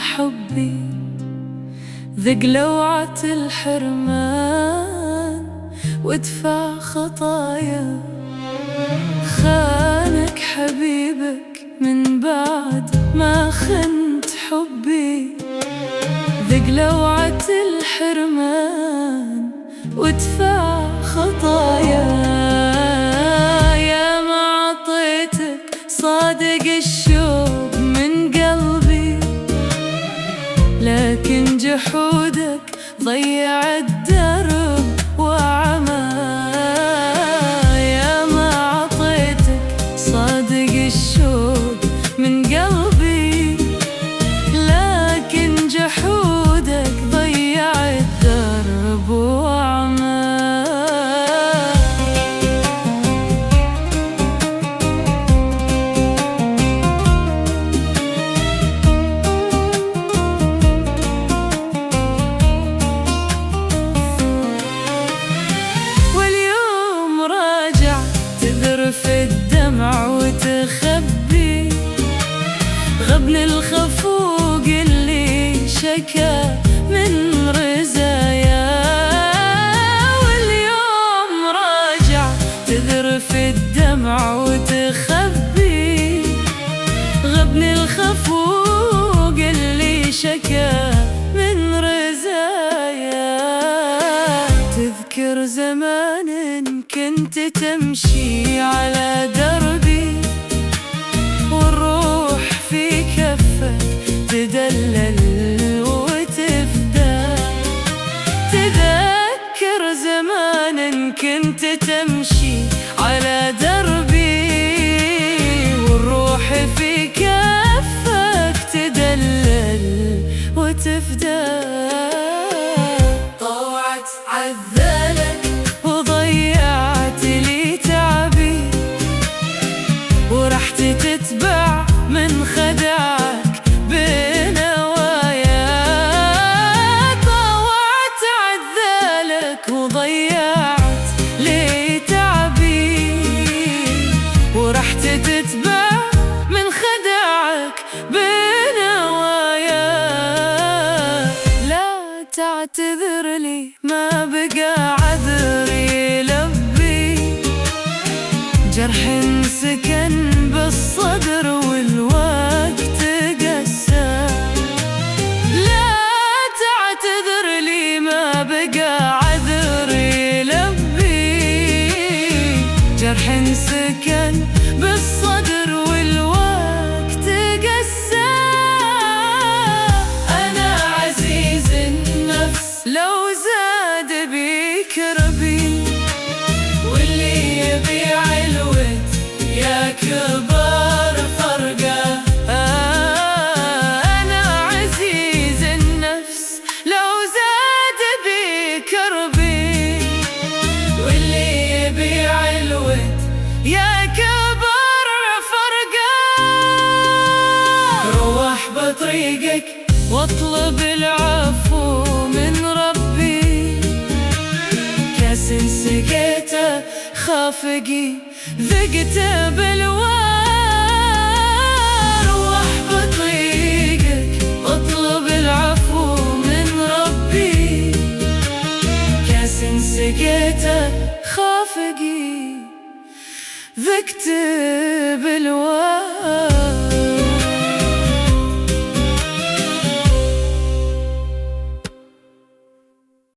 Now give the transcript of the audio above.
حبي، ذق لوعة الحرمان وادفع خطايا. خانك حبيبك من بعد ما خنت حبي، ذق لوعة الحرمان وادفع خطايا. يا ما عطيتك صادق الشوق من قلبي، لكن جحودك ضيع الدرب وعمى. يا ما عطيتك صادق الشوق من قلبي، لكن جحودك ضيع الدرب وعمى. في الدمع وتخبي غبن الخفوق اللي شكى من رزايا. واليوم راجع تذرف الدمع وتخبي غبن الخفوق اللي شكى من رزايا. تذكر زمان كنت تمشي على دربي، والروح في كفك تدلل وتفدى. تذكر زمان كنت تمشي على دربي، والروح في كفك تدلل وتفدى. طوعت عذالك وضيعت لي تعبي، ورحت تتبع من خدعك بنوايا. طوعت عذالك وضيعت لي تعبي، ورحت تتبع من خدعك بنوايا. لا تعتذر لي ما بقى عذري يلبي، جرح سكن بالصدر والوقت قسى. لا تعتذر لي ما بقى عذري يلبي، جرح سكن بالصدر والوقت قسى. أنا عزيز النفس لو زاد بيك ربي، واللي يبيع الود يا كبر فرقه. أنا عزيز النفس لو زاد بيك ربي، واللي يبيع الود يا كبر فرقه. روح بطريقك واطلب العفو من ربي، كاس سقيته خافقي ذقته بالوار. روح بطريقك واطلب العفو من ربي، كاس سقيته خافقي ذقته بالوار.